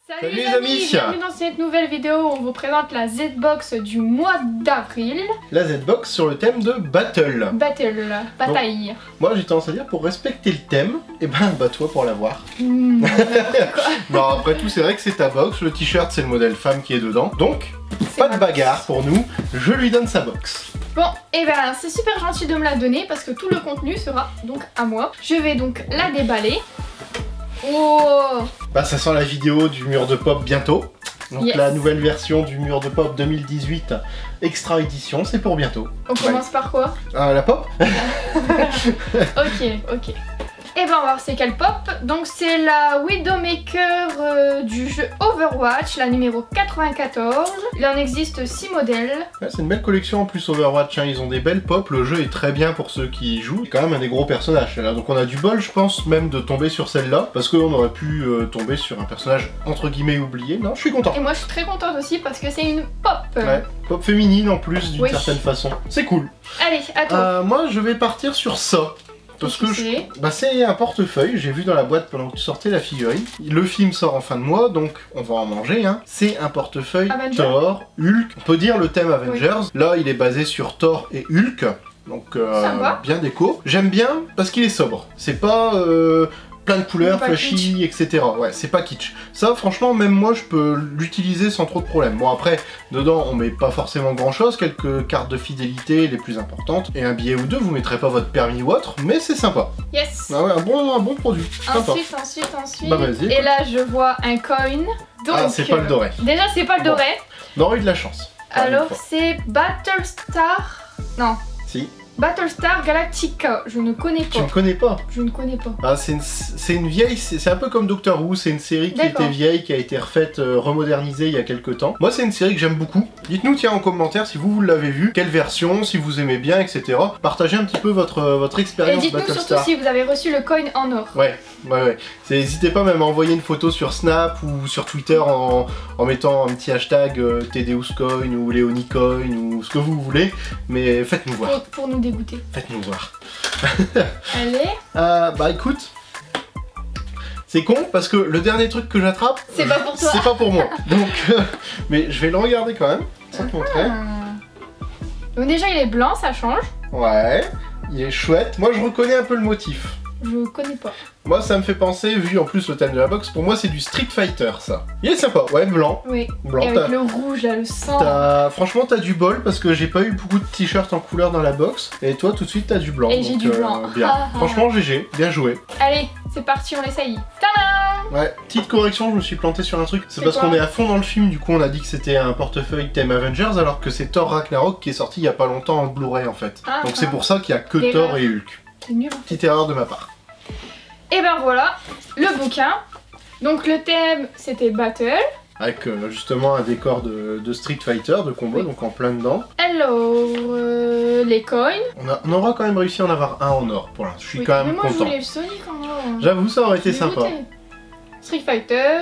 Salut les amis, bienvenue dans cette nouvelle vidéo où on vous présente la Z-Box du mois d'avril. La Z-Box sur le thème de Battle. Bataille. Donc, moi j'ai tendance à dire pour respecter le thème, et ben bats-toi pour l'avoir. Non, après tout c'est vrai que c'est ta box, le t-shirt c'est le modèle femme qui est dedans, donc pas de bagarre pour nous, je lui donne sa box. Bon, et ben c'est super gentil de me la donner parce que tout le contenu sera donc à moi. Je vais donc la déballer. Oh! Bah ça sent la vidéo du mur de pop bientôt. Donc yes. La nouvelle version du mur de pop 2018 extra édition, c'est pour bientôt. On commence par quoi? La pop. Ok. Et ben on va voir c'est quelle pop. Donc c'est la Widowmaker du jeu Overwatch, la numéro 94. Il en existe 6 modèles. Ouais, c'est une belle collection en plus Overwatch, hein. Ils ont des belles pop, le jeu est très bien pour ceux qui y jouent. C'est quand même un des gros personnages là. Donc on a du bol je pense même de tomber sur celle-là. Parce qu'on aurait pu tomber sur un personnage entre guillemets oublié. Non, je suis content. Et moi je suis très contente aussi parce que c'est une pop. Ouais, pop féminine en plus d'une certaine façon. C'est cool. Allez, à toi. Moi je vais partir sur ça. Parce que c'est un portefeuille, j'ai vu dans la boîte pendant que tu sortais la figurine. Le film sort en fin de mois, donc on va en manger. Hein. C'est un portefeuille Avengers. Thor, Hulk. On peut dire le thème Avengers. Oui. Là, il est basé sur Thor et Hulk. Donc bien déco. J'aime bien parce qu'il est sobre. C'est pas plein de couleurs, flashy, etc. Ouais, c'est pas kitsch. Ça, franchement, même moi, je peux l'utiliser sans trop de problème. Bon, après, dedans, on met pas forcément grand-chose. Quelques cartes de fidélité, les plus importantes. Et un billet ou deux, vous mettrez pas votre permis ou autre, mais c'est sympa. Yes. Ah ouais, un bon produit. Ensuite. Bah, vas-y. Et là, je vois un coin. Donc, c'est pas le doré. Déjà, c'est pas le doré. On aurait eu de la chance. Alors, c'est Battlestar... Non. Si. Battlestar Galactica, je ne connais pas. Tu ne connais pas? Je ne connais pas. Ah, c'est une vieille, c'est un peu comme Doctor Who, c'est une série qui était vieille, qui a été refaite, remodernisée il y a quelques temps. Moi c'est une série que j'aime beaucoup. Dites-nous tiens en commentaire si vous l'avez vue, quelle version, si vous aimez bien, etc. Partagez un petit peu votre expérience Battlestar. Et dites-nous surtout si vous avez reçu le coin en or. Ouais. N'hésitez pas même à envoyer une photo sur Snap ou sur Twitter en mettant un petit hashtag TDousCoin ou LeoniCoin ou ce que vous voulez, mais faites-nous voir. Pour nous dégoûter. Faites-nous voir. Allez. Bah écoute, c'est con parce que le dernier truc que j'attrape, c'est pas pour toi. C'est pas pour moi. Donc, mais je vais le regarder quand même, sans te montrer. Donc déjà il est blanc, ça change. Ouais, il est chouette. Moi je reconnais un peu le motif. Je connais pas. Moi ça me fait penser, vu en plus le thème de la box, pour moi c'est du Street Fighter ça. Il est sympa, ouais, blanc. Oui, blanc, et avec le rouge là, le sang. Franchement t'as du bol parce que j'ai pas eu beaucoup de t-shirts en couleur dans la box. Et toi tout de suite t'as du blanc. Et j'ai du blanc. Bien. Franchement GG, bien joué. Allez, c'est parti, on l'essaye. Tadam! Ouais, petite correction, je me suis planté sur un truc. C'est parce qu'on est à fond dans le film, du coup on a dit que c'était un portefeuille thème Avengers alors que c'est Thor Ragnarok qui est sorti il y a pas longtemps en Blu-ray en fait. Donc c'est pour ça qu'il y a que Thor et Hulk. C'est nul. Petite erreur de ma part. Et ben voilà, le bouquin. Donc le thème c'était Battle. Avec justement un décor de Street Fighter, de combat, donc en plein dedans. Alors, les coins. On aura quand même réussi à en avoir un en or pour l'instant. Je suis quand même content. Mais moi je voulais le Sonic en or. J'avoue, ça aurait été sympa. Street Fighter.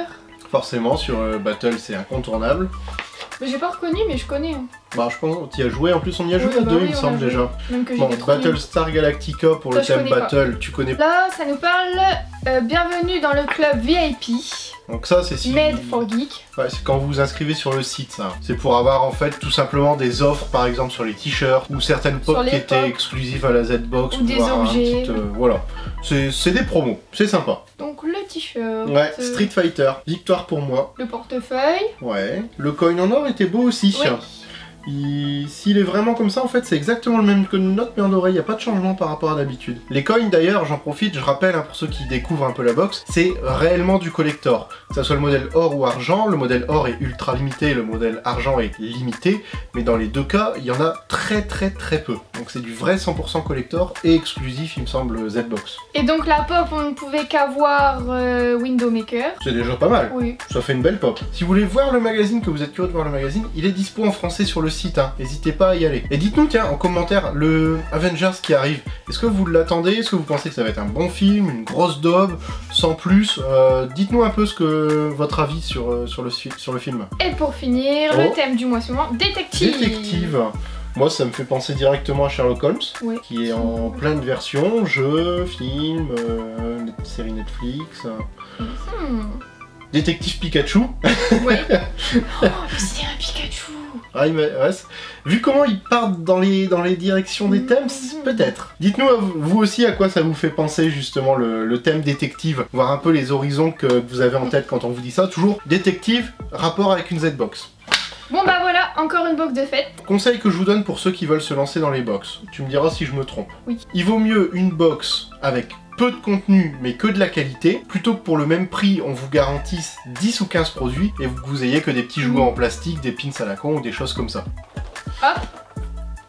Forcément, sur Battle c'est incontournable. Mais j'ai pas reconnu, mais je connais. Hein. Bah je pense qu'on y a joué, en plus on y a joué à deux il me semble déjà. Bon, Battlestar Galactica pour le thème Battle, tu connais pas. Là ça nous parle bienvenue dans le club VIP. Donc ça c'est si... Made for Geek. Ouais, c'est quand vous vous inscrivez sur le site ça. C'est pour avoir en fait tout simplement des offres par exemple sur les t-shirts ou certaines pop qui étaient exclusives à la Z-Box. Ou des objets. Voilà, c'est des promos, c'est sympa. Donc le t-shirt. Ouais, Street Fighter, victoire pour moi. Le portefeuille. Ouais. Le coin en or était beau aussi. Oui. S'il est vraiment comme ça, en fait, c'est exactement le même que notre mais en doré, il n'y a pas de changement par rapport à d'habitude. Les coins, d'ailleurs, j'en profite, je rappelle, hein, pour ceux qui découvrent un peu la box, c'est réellement du collector. Que ça soit le modèle or ou argent, le modèle or est ultra limité, le modèle argent est limité, mais dans les deux cas, il y en a très peu. Donc c'est du vrai 100% collector et exclusif, il me semble, Z-Box. Et donc la pop, on ne pouvait qu'avoir Widowmaker. C'est déjà pas mal. Oui. Ça fait une belle pop. Si vous voulez voir le magazine, que vous êtes curieux de voir le magazine, il est dispo en français sur le site, hein. N'hésitez pas à y aller. Et dites-nous tiens en commentaire le Avengers qui arrive, est-ce que vous l'attendez, est-ce que vous pensez que ça va être un bon film, une grosse daube, sans plus, dites-nous un peu votre avis sur le film. Et pour finir, le thème du mois suivant, détective. Détective. Moi ça me fait penser directement à Sherlock Holmes, qui est en pleine version, jeu, film, série Netflix. Détective Pikachu. Oui. Oh, c'est un Pikachu. Ah, ouais, vu comment ils partent dans les directions des thèmes, peut-être. Dites-nous vous aussi à quoi ça vous fait penser justement le thème détective, voir un peu les horizons que vous avez en tête quand on vous dit ça. Toujours détective, rapport avec une Z-Box. Bon bah voilà, encore une box de fête. Conseil que je vous donne pour ceux qui veulent se lancer dans les box. Tu me diras si je me trompe. Oui. Il vaut mieux une box avec peu de contenu mais que de la qualité, plutôt que pour le même prix on vous garantisse 10 ou 15 produits et que vous ayez que des petits jouets en plastique, des pins à la con ou des choses comme ça. Hop.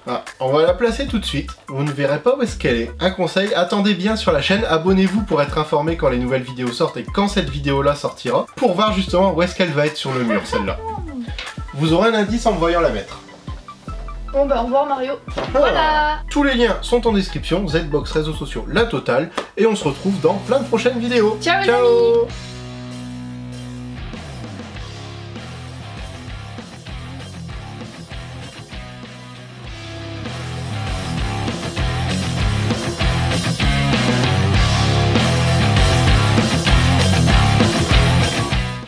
Ah, on va la placer tout de suite, vous ne verrez pas où est-ce qu'elle est. Un conseil, attendez bien sur la chaîne, abonnez-vous pour être informé quand les nouvelles vidéos sortent et quand cette vidéo là sortira, pour voir justement où est-ce qu'elle va être sur le mur celle-là. Vous aurez un indice en me voyant la mettre. Bon bah au revoir Mario. Voilà. Tous les liens sont en description, Z-Box, réseaux sociaux, la totale, et on se retrouve dans plein de prochaines vidéos. Ciao, ciao.